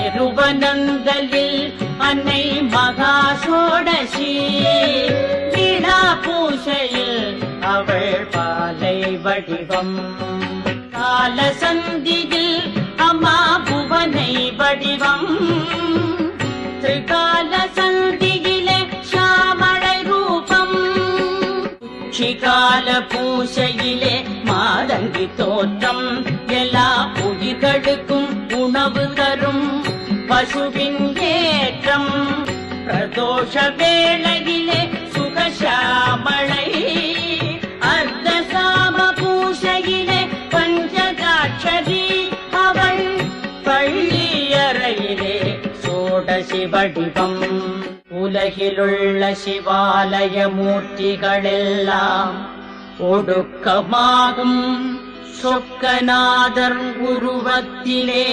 திருவனந்தலில் அன்னை மகாசோடசி விழா பூசையில் அவள் பாலை வடிவம் காலசந்தியில் அம்மா புவனை வடிவம் திரிகால சந்தியிலே ஷாமளை ரூபம் உச்சிகால பூசையிலே மாதங்கி தோற்றம் எல்லா உயிர்களுக்கும் உணவு தரும் பசுவின் ஏற்றம் பிரதோஷ வேளையிலே சுகஷாமளை அர்த்த சாம பூசையிலே பஞ்சதாட்சரி அவள் பள்ளியறையிலே சோடசி வடிவம் உலகிலுள்ள சிவாலய மூர்த்திகளெல்லாம் ஒடுக்கமாகும் சொக்கநாதர் உருவத்திலே